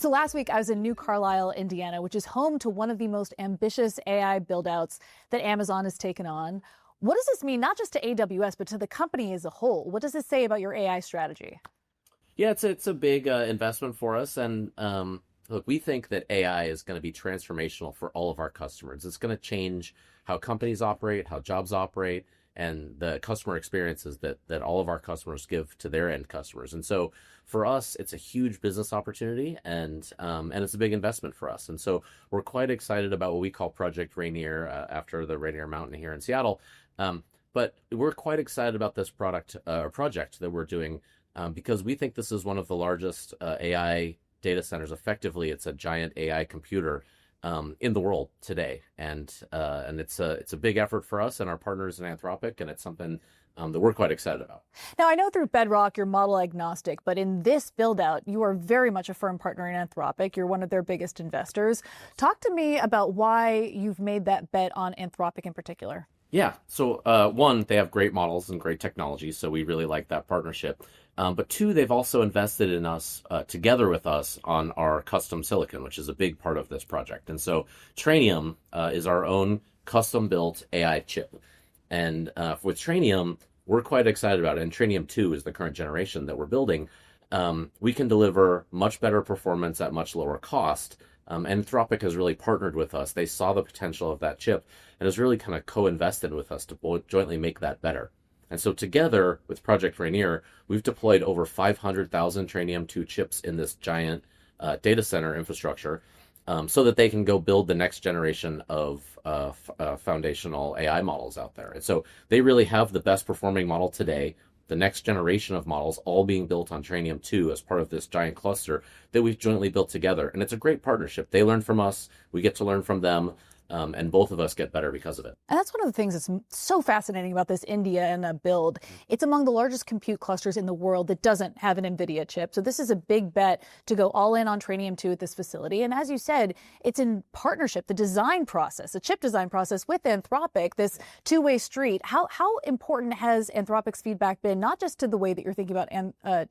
So last week, I was in New Carlisle, Indiana, which is home to one of the most ambitious AI buildouts that Amazon has taken on. What does this mean, not just to AWS, but to the company as a whole? What does this say about your AI strategy? Yeah, it's a big investment for us, and look, we think that AI is going to be transformational for all of our customers. It's going to change how companies operate, how jobs operate, and the customer experiences that all of our customers give to their end customers. And so for us, it's a huge business opportunity, and it's a big investment for us. And so we're quite excited about what we call Project Rainier after the Rainier Mountain here in Seattle. But we're quite excited about this project that we're doing because we think this is one of the largest AI data centers. Effectively, it's a giant AI computer in the world today, and it's a big effort for us and our partners in Anthropic, and it's something that we're quite excited about. Now, I know through Bedrock you're model agnostic, but in this build out, you are very much a firm partner in Anthropic. You're one of their biggest investors. Talk to me about why you've made that bet on Anthropic in particular. Yeah. So one, they have great models and great technology, so we really like that partnership. But two, they've also invested in us together with us on our custom silicon, which is a big part of this project. And so Trainium is our own custom-built AI chip. And with Trainium, we're quite excited about it. And Trainium 2 is the current generation that we're building. We can deliver much better performance at much lower cost. Anthropic has really partnered with us. They saw the potential of that chip and has really kind of co-invested with us to jointly make that better. And so together with Project Rainier, we've deployed over 500,000 Trainium 2 chips in this giant data center infrastructure so that they can go build the next generation of foundational AI models out there. And so they really have the best performing model today, the next generation of models all being built on Trainium 2 as part of this giant cluster that we've jointly built together. And it's a great partnership. They learn from us, we get to learn from them, and both of us get better because of it. And that's one of the things that's so fascinating about this Indiana build. It's among the largest compute clusters in the world that doesn't have an NVIDIA chip. So this is a big bet to go all in on Trainium 2 at this facility. And as you said, it's in partnership, the design process, the chip design process with Anthropic, this two-way street. How important has Anthropic's feedback been, not just to the way that you're thinking about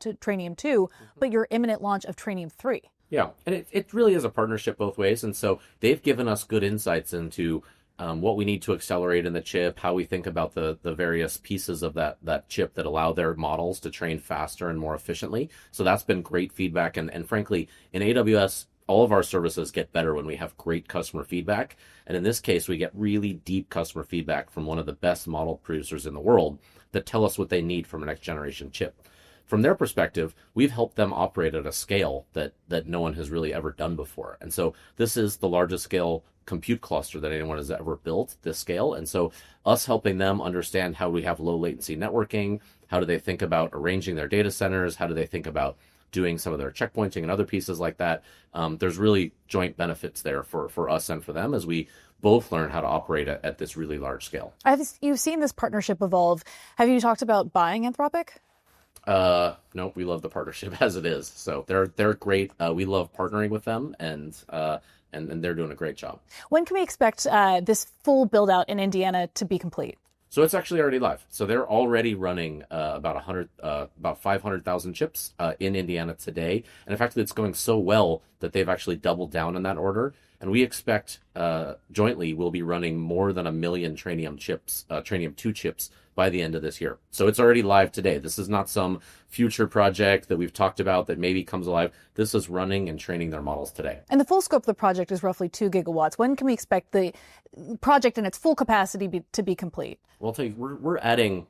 to Trainium 2, but your imminent launch of Trainium 3? Yeah, and it really is a partnership both ways. And so they've given us good insights into what we need to accelerate in the chip, how we think about the various pieces of that chip that allow their models to train faster and more efficiently. So that's been great feedback. And frankly, in AWS, all of our services get better when we have great customer feedback. And in this case, we get really deep customer feedback from one of the best model producers in the world that tell us what they need from a next generation chip. From their perspective, we've helped them operate at a scale that no one has really ever done before. And so this is the largest scale compute cluster that anyone has ever built, this scale. And so us helping them understand how we have low latency networking, how do they think about arranging their data centers, how do they think about doing some of their checkpointing and other pieces like that. There's really joint benefits there for us and for them as we both learn how to operate at this really large scale. You've seen this partnership evolve. Have you talked about buying Anthropic? No, we love the partnership as it is. So they're great. We love partnering with them, and they're doing a great job. When can we expect this full build out in Indiana to be complete? So it's actually already live. So they're already running about 500,000 chips in Indiana today. And in fact, it's going so well that they've actually doubled down on that order. And we expect jointly we'll be running more than 1 million Trainium 2 chips by the end of this year. So it's already live today. This is not some future project that we've talked about that maybe comes alive. This is running and training their models today. And the full scope of the project is roughly 2 gigawatts. When can we expect the project in its full capacity to be complete? Well, I'll tell you, we're adding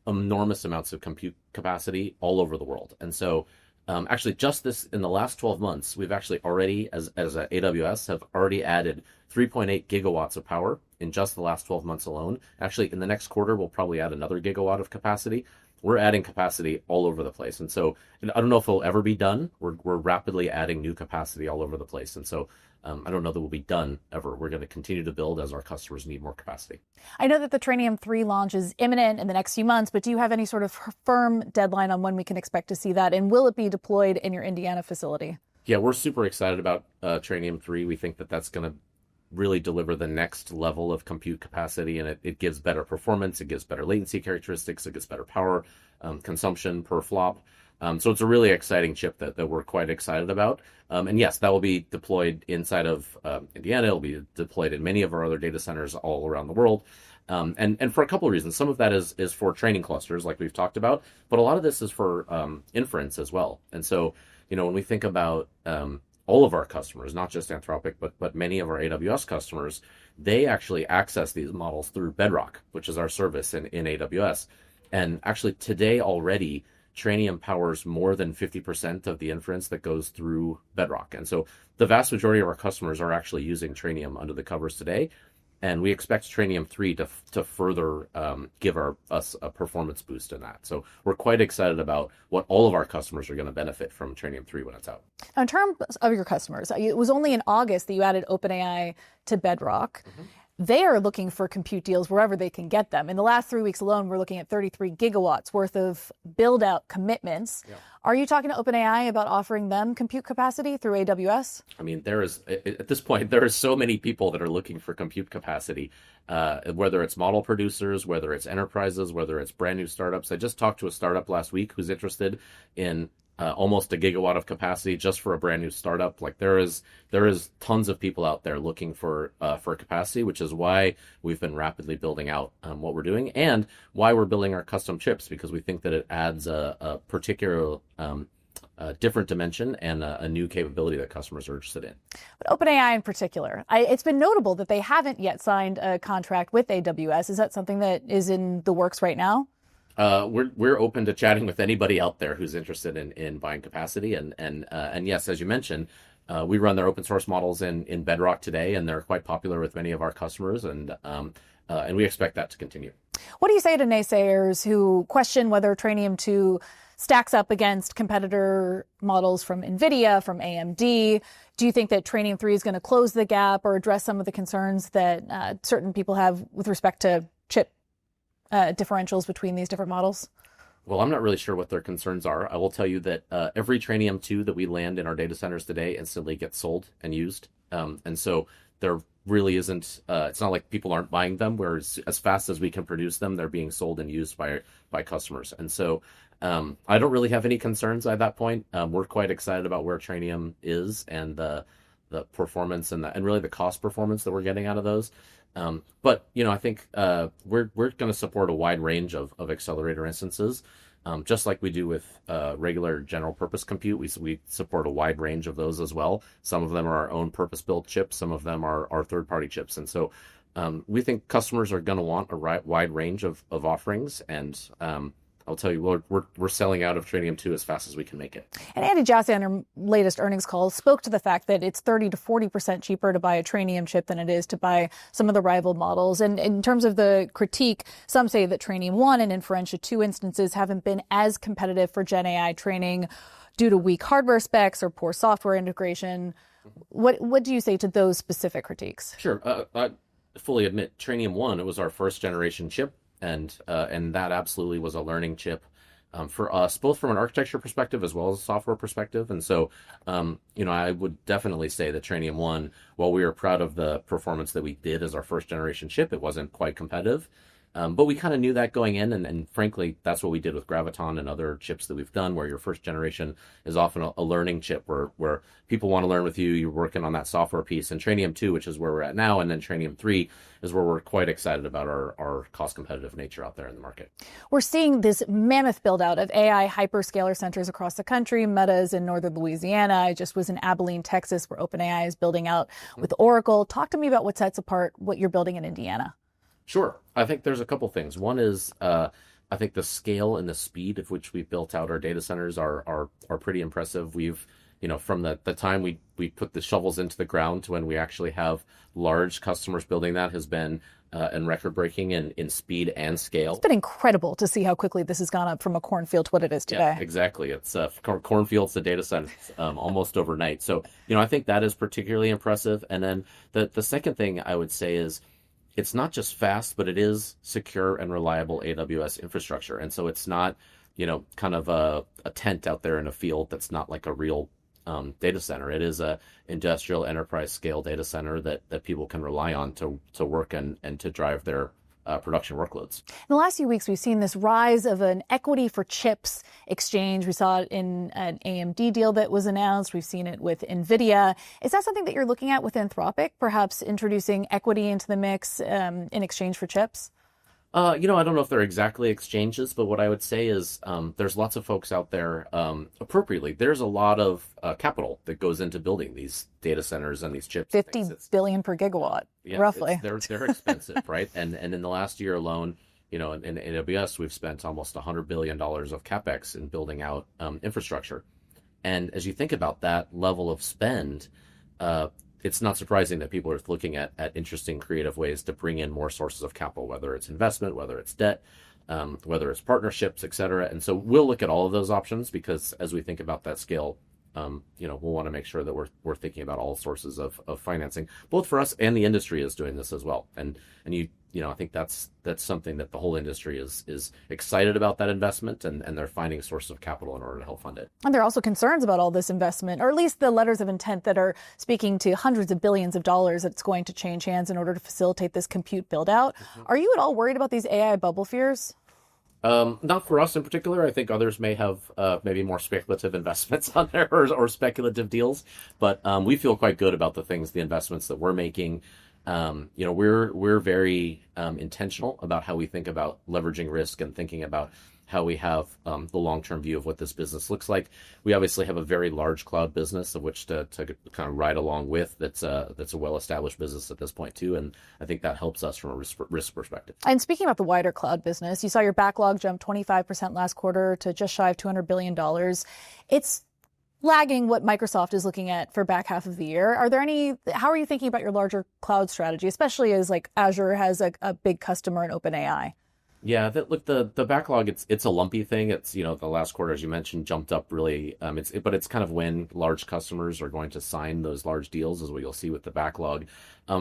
enormous amounts of compute capacity all over the world. And so actually just this in the last 12 months, we've actually already, as AWS, have already added 3.8 gigawatts of power in just the last 12 months alone. Actually, in the next quarter, we'll probably add another gigawatt of capacity. We're adding capacity all over the place. And so I don't know if it'll ever be done. We're rapidly adding new capacity all over the place. And so I don't know that we'll be done ever. We're going to continue to build as our customers need more capacity. I know that the Trainium 3 launch is imminent in the next few months, but do you have any sort of firm deadline on when we can expect to see that? And will it be deployed in your Indiana facility? Yeah, we're super excited about Trainium 3. We think that that's going to really deliver the next level of compute capacity, and it gives better performance, it gives better latency characteristics, it gives better power consumption per flop. So it's a really exciting chip that we're quite excited about. And yes, that will be deployed inside of Indiana. It'll be deployed in many of our other data centers all around the world. And for a couple of reasons. Some of that is for training clusters, like we've talked about, but a lot of this is for inference as well. And so, when we think about all of our customers, not just Anthropic, but many of our AWS customers, they actually access these models through Bedrock, which is our service in AWS. And actually today already, Trainium powers more than 50% of the inference that goes through Bedrock. And so the vast majority of our customers are actually using Trainium under the covers today. And we expect Trainium 3 to further give us a performance boost in that. So we're quite excited about what all of our customers are going to benefit from Trainium 3 when it's out. In terms of your customers, it was only in August that you added OpenAI to Bedrock. Mm-hmm. They are looking for compute deals wherever they can get them. In the last 3 weeks alone, we're looking at 33 gigawatts worth of build-out commitments. Yeah. Are you talking to OpenAI about offering them compute capacity through AWS? I mean, at this point, there are so many people that are looking for compute capacity, whether it's model producers, whether it's enterprises, whether it's brand new startups. I just talked to a startup last week who's interested in almost a gigawatt of capacity just for a brand new startup. Like there is tons of people out there looking for capacity, which is why we've been rapidly building out what we're doing and why we're building our custom chips, because we think that it adds a particular different dimension and a new capability that customers are interested in. But OpenAI in particular, it's been notable that they haven't yet signed a contract with AWS. Is that something that is in the works right now? We're open to chatting with anybody out there who's interested in buying capacity, and yes, as you mentioned, we run their open source models in Bedrock today, and they're quite popular with many of our customers, and we expect that to continue. What do you say to naysayers who question whether Trainium 2 stacks up against competitor models from NVIDIA, from AMD? Do you think that Trainium 3 is going to close the gap or address some of the concerns that certain people have with respect to chip differentials between these different models? Well, I'm not really sure what their concerns are. I will tell you that every Trainium 2 that we land in our data centers today instantly gets sold and used. And so there really isn't, it's not like people aren't buying them, whereas as fast as we can produce them, they're being sold and used by customers. And so I don't really have any concerns at that point. We're quite excited about where Trainium is and the performance and really the cost performance that we're getting out of those. But I think we're going to support a wide range of accelerator instances, just like we do with regular general purpose compute. We support a wide range of those as well. Some of them are our own purpose built chips. Some of them are our third party chips. And so we think customers are going to want a wide range of offerings. And I'll tell you, we're selling out of Trainium 2 as fast as we can make it. And Andy Jassy on her latest earnings call spoke to the fact that it's 30 to 40% cheaper to buy a Trainium chip than it is to buy some of the rival models. And in terms of the critique, some say that Trainium 1 and Inferentia 2 instances haven't been as competitive for Gen AI training due to weak hardware specs or poor software integration. What do you say to those specific critiques? Sure. I fully admit Trainium 1, it was our first generation chip. And that absolutely was a learning chip for us, both from an architecture perspective as well as a software perspective. And so, I would definitely say that Trainium 1, while we were proud of the performance that we did as our first generation chip, it wasn't quite competitive. But we kind of knew that going in, and frankly, that's what we did with Graviton and other chips that we've done, where your first generation is often a learning chip where people want to learn with you, you're working on that software piece. And Trainium 2, which is where we're at now, and then Trainium 3 is where we're quite excited about our cost competitive nature out there in the market. We're seeing this mammoth build out of AI hyperscaler centers across the country. Meta is in northern Louisiana. I just was in Abilene, Texas, where OpenAI is building out with Oracle. Talk to me about what sets apart what you're building in Indiana. Sure. I think there's a couple things. One is I think the scale and the speed of which we've built out our data centers are pretty impressive. We've, from the time we put the shovels into the ground to when we actually have large customers building that has been and record breaking in speed and scale. It's been incredible to see how quickly this has gone up from a cornfield to what it is today. Yeah, exactly. It's cornfields to data centers almost overnight. So, I think that is particularly impressive. And then the second thing I would say is, it's not just fast, but it is secure and reliable AWS infrastructure. And so it's not, kind of a tent out there in a field that's not like a real data center. It is a industrial enterprise scale data center that people can rely on to work and to drive their production workloads. In the last few weeks, we've seen this rise of an equity for chips exchange. We saw it in an AMD deal that was announced. We've seen it with NVIDIA. Is that something that you're looking at with Anthropic, perhaps introducing equity into the mix in exchange for chips? I don't know if they're exactly exchanges, but what I would say is there's lots of folks out there appropriately. There's a lot of capital that goes into building these data centers and these chips. 50 billion per gigawatt, roughly. They're expensive, right? And in the last year alone, in AWS, we've spent almost $100 billion of Capex in building out infrastructure. And as you think about that level of spend, it's not surprising that people are looking at interesting, creative ways to bring in more sources of capital, whether it's investment, whether it's debt, whether it's partnerships, et cetera. And so we'll look at all of those options because as we think about that scale, we'll want to make sure that we're thinking about all sources of financing, both for us and the industry is doing this as well. And I think that's something that the whole industry is excited about that investment, and they're finding sources of capital in order to help fund it. And there are also concerns about all this investment, or at least the letters of intent that are speaking to hundreds of billions of dollars that's going to change hands in order to facilitate this compute build out. Mm-hmm. Are you at all worried about these AI bubble fears? Not for us in particular. I think others may have maybe more speculative investments on there or speculative deals, but we feel quite good about the investments that we're making. We're very intentional about how we think about leveraging risk and thinking about how we have the long-term view of what this business looks like. We obviously have a very large cloud business of which to kind of ride along with. That's a well-established business at this point too, and I think that helps us from a risk perspective. And speaking about the wider cloud business, you saw your backlog jump 25% last quarter to just shy of $200 billion. It's lagging what Microsoft is looking at for back half of the year. How are you thinking about your larger cloud strategy, especially as like Azure has a big customer in OpenAI? Yeah, the backlog, it's a lumpy thing. It's, the last quarter, as you mentioned, jumped up really. But it's kind of when large customers are going to sign those large deals is what you'll see with the backlog.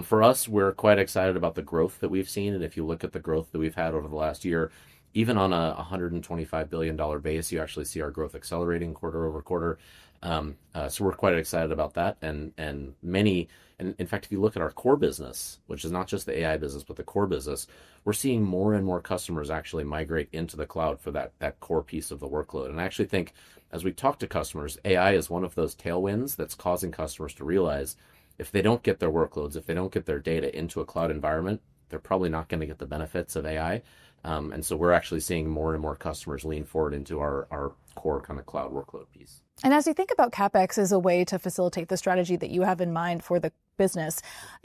For us, we're quite excited about the growth that we've seen. And if you look at the growth that we've had over the last year, even on a $125 billion base, you actually see our growth accelerating quarter over quarter. So we're quite excited about that. And in fact, if you look at our core business, which is not just the AI business, but the core business, we're seeing more and more customers actually migrate into the cloud for that core piece of the workload. And I actually think as we talk to customers, AI is one of those tailwinds that's causing customers to realize if they don't get their workloads, if they don't get their data into a cloud environment, they're probably not going to get the benefits of AI. And so we're actually seeing more and more customers lean forward into our core kind of cloud workload piece. And as you think about Capex as a way to facilitate the strategy that you have in mind for the business,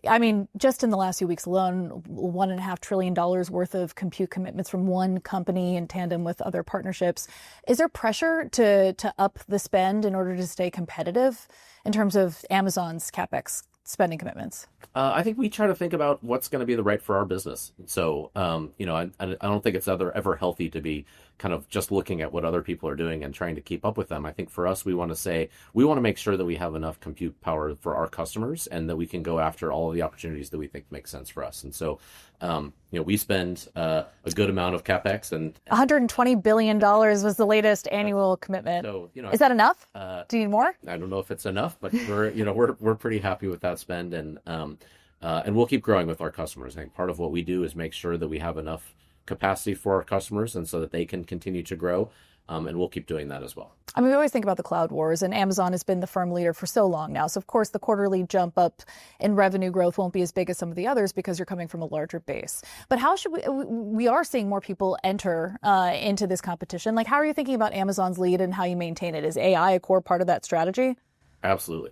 I mean, just in the last few weeks alone, $1.5 trillion worth of compute commitments from one company in tandem with other partnerships. Is there pressure to up the spend in order to stay competitive in terms of Amazon's Capex spending commitments? I think we try to think about what's going to be the right for our business. So, I don't think it's ever healthy to be kind of just looking at what other people are doing and trying to keep up with them. I think for us, we want to make sure that we have enough compute power for our customers and that we can go after all of the opportunities that we think make sense for us. And so, we spend a good amount of Capex, and $120 billion was the latest annual commitment. So, is that enough? Do you need more? I don't know if it's enough, but we're pretty happy with that spend, and we'll keep growing with our customers. I think part of what we do is make sure that we have enough capacity for our customers and so that they can continue to grow. And we'll keep doing that as well. I mean, we always think about the cloud wars, and Amazon has been the firm leader for so long now. So, of course, the quarterly jump up in revenue growth won't be as big as some of the others because you're coming from a larger base. But how should we are seeing more people enter into this competition. Like, how are you thinking about Amazon's lead and how you maintain it? Is AI a core part of that strategy? Absolutely.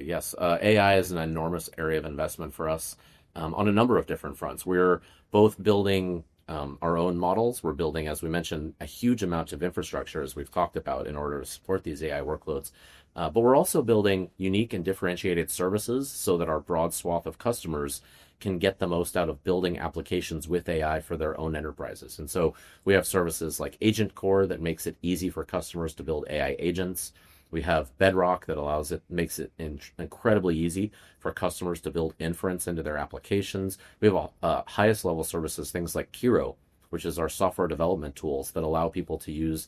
Yes. AI is an enormous area of investment for us on a number of different fronts. We're both building our own models. We're building, as we mentioned, a huge amount of infrastructure, as we've talked about, in order to support these AI workloads. But we're also building unique and differentiated services so that our broad swath of customers can get the most out of building applications with AI for their own enterprises. And so we have services like Agent Core that makes it easy for customers to build AI agents. We have Bedrock that makes it incredibly easy for customers to build inference into their applications. We have highest level services, things like Kiro, which is our software development tools that allow people to use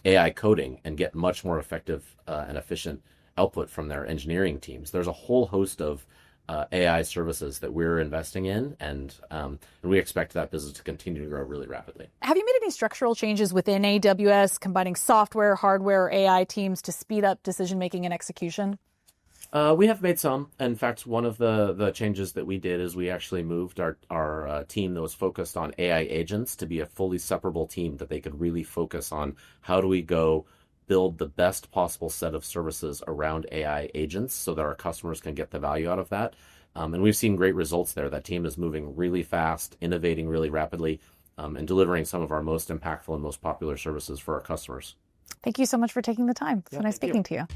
AI coding and get much more effective and efficient output from their engineering teams. There's a whole host of AI services that we're investing in, and we expect that business to continue to grow really rapidly. Have you made any structural changes within AWS, combining software, hardware, or AI teams to speed up decision-making and execution? We have made some. In fact, one of the changes that we did is we actually moved our team that was focused on AI agents to be a fully separable team that they could really focus on how do we go build the best possible set of services around AI agents so that our customers can get the value out of that. And we've seen great results there. That team is moving really fast, innovating really rapidly, and delivering some of our most impactful and most popular services for our customers. Thank you so much for taking the time. It's been nice speaking to you.